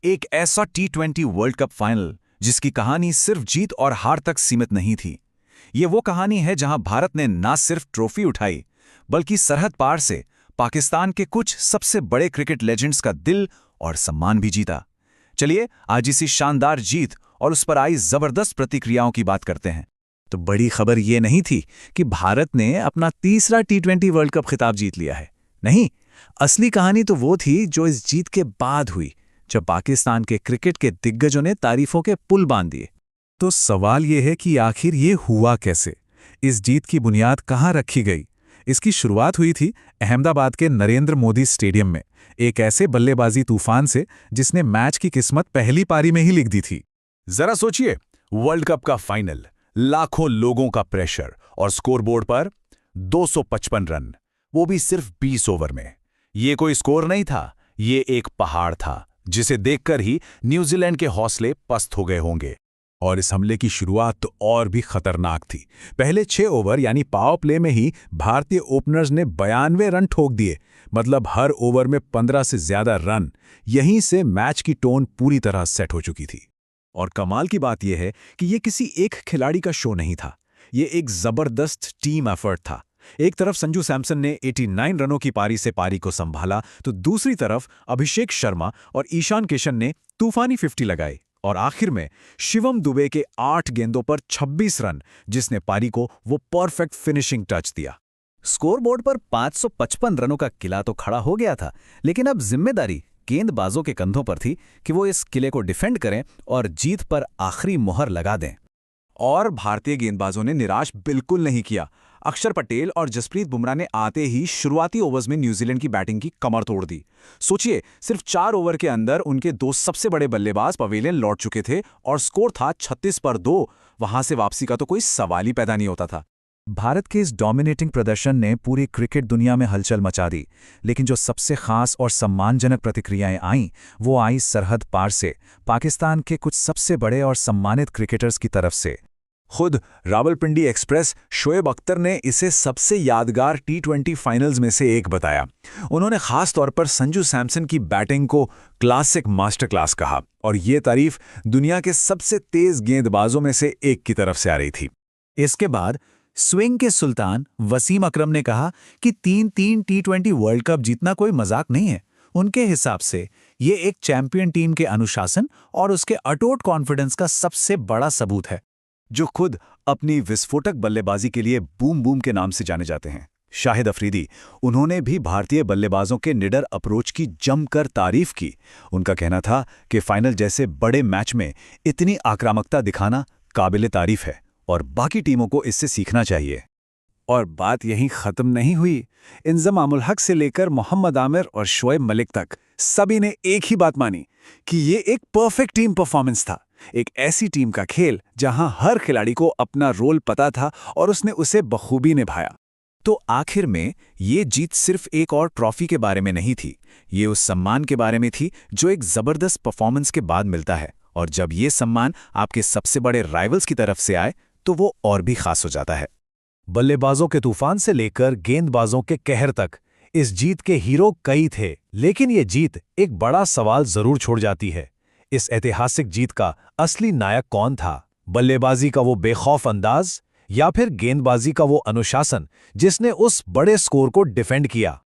एक ऐसा टी20 world cup final जिसकी कहानी सिर्फ जीत और हार तक सीमित नहीं थी। ये वो कहानी है जहां भारत ने ना सिर्फ ट्रॉफी उठाई बल्कि सरहद पार से पाकिस्तान के कुछ सबसे बड़े क्रिकेट लेजेंड्स का दिल और सम्मान भी जीता। चलिए आज इसी शानदार जीत और उस पर आई जबरदस्त प्रतिक्रियाओं की बात करते हैं। तो बड़ी खबर ये नहीं थी कि भारत ने अपना तीसरा टी20 वर्ल्ड कप खिताब जीत लिया है। नहीं, असली कहानी तो वो थी जो इस जीत के बाद हुई, जब पाकिस्तान के क्रिकेट के दिग्गजों ने तारीफों के पुल बांध दिए। तो सवाल ये है कि आखिर ये हुआ कैसे? इस जीत की बुनियाद कहाँ रखी गई? इसकी शुरुआत हुई थी अहमदाबाद के नरेंद्र मोदी स्टेडियम में, एक ऐसे बल्लेबाजी तूफान से जिसने मैच की किस्मत पहली पारी में ही लिख दी थी। जरा सोचिए, वर्ल्ड कप का फाइनल, लाखों लोगों का प्रेशर और स्कोरबोर्ड पर 255 रन, वो भी सिर्फ 20 ओवर में। ये कोई स्कोर नहीं था, ये एक पहाड़ था जिसे देखकर ही न्यूजीलैंड के हौसले पस्त हो गए होंगे। और इस हमले की शुरुआत तो और भी खतरनाक थी। पहले 6 ओवर यानी पावर प्ले में ही भारतीय ओपनर्स ने 92 रन ठोक दिए, मतलब हर ओवर में 15 से ज्यादा रन। यहीं से मैच की टोन पूरी तरह सेट हो चुकी थी। और कमाल की बात यह है कि यह किसी एक खिलाड़ी का शो नहीं था, यह एक जबरदस्त टीम एफर्ट था। एक तरफ संजू सैमसन ने 89 रनों की पारी से पारी को संभाला, तो दूसरी तरफ अभिषेक शर्मा और ईशान किशन ने तूफानी 50 लगाई। और आखिर में शिवम दुबे के 8 गेंदों पर 26 रन, जिसने पारी को वो परफेक्ट फिनिशिंग टच दिया। स्कोरबोर्ड पर 555 रनों का किला तो खड़ा हो गया था, लेकिन अब जिम्मेदारी गेंदबाजों के कंधों पर थी कि वो इस किले को डिफेंड करें और जीत पर आखिरी मोहर लगा दें। और भारतीय गेंदबाजों ने निराश बिल्कुल नहीं किया। अक्षर पटेल और जसप्रीत बुमराह ने आते ही शुरुआती ओवर्स में न्यूजीलैंड की बैटिंग की कमर तोड़ दी। सोचिए, सिर्फ 4 ओवर के अंदर उनके 2 सबसे बड़े बल्लेबाज पवेलियन लौट चुके थे और स्कोर था 36 पर 2। वहां से वापसी का तो कोई सवाल ही पैदा नहीं होता था। भारत के इस डोमिनेटिंग प्रदर्शन ने पूरी क्रिकेट दुनिया में हलचल मचा दी, लेकिन जो सबसे खास और सम्मानजनक प्रतिक्रियाएं आईं, वो आई सरहद पार से, पाकिस्तान के कुछ सबसे बड़े और सम्मानित क्रिकेटर्स की तरफ से। खुद रावलपिंडी एक्सप्रेस शोएब अख्तर ने इसे सबसे यादगार टी20 फाइनल्स में से एक बताया। उन्होंने खास तौर पर संजू सैमसन की बैटिंग को क्लासिक मास्टर क्लास कहा, और ये तारीफ दुनिया के सबसे तेज गेंदबाजों में से एक की तरफ से आ रही थी। इसके बाद स्विंग के सुल्तान वसीम अकरम ने कहा कि 3-3 टी20 वर्ल्ड कप जीतना कोई मजाक नहीं है। उनके हिसाब से ये एक चैंपियन टीम के अनुशासन और उसके अटूट कॉन्फिडेंस का सबसे बड़ा सबूत है, जो खुद अपनी विस्फोटक बल्लेबाजी के लिए बूम बूम के नाम से जाने जाते हैं। शाहिद अफरीदी, उन्होंने भी भारतीय बल्लेबाजों के निडर अप्रोच की जमकर तारीफ की। उनका कहना था कि फाइनल जैसे बड़े मैच में इतनी आक्रामकता दिखाना काबिले तारीफ है और बाकी टीमों को इससे सीखना चाहिए। और बात यहीं खत्म नहीं हुई। इंजमामुल हक से लेकर मोहम्मद आमिर और शोएब मलिक तक सभी ने एक ही बात मानी कि ये एक परफेक्ट टीम परफॉर्मेंस था, एक ऐसी टीम का खेल जहां हर खिलाड़ी को अपना रोल पता था और उसने उसे बखूबी निभाया। तो आखिर में ये जीत सिर्फ एक और ट्रॉफी के बारे में नहीं थी, ये उस सम्मान के बारे में थी जो एक जबरदस्त परफॉर्मेंस के बाद मिलता है। और जब ये सम्मान आपके सबसे बड़े राइवल्स की तरफ से आए तो वो और भी खास हो जाता है। बल्लेबाजों के तूफान से लेकर गेंदबाजों के कहर तक इस जीत के हीरो कई थे, लेकिन ये जीत एक बड़ा सवाल जरूर छोड़ जाती है। इस ऐतिहासिक जीत का असली नायक कौन था? बल्लेबाजी का वो बेखौफ अंदाज या फिर गेंदबाजी का वो अनुशासन जिसने उस बड़े स्कोर को डिफेंड किया?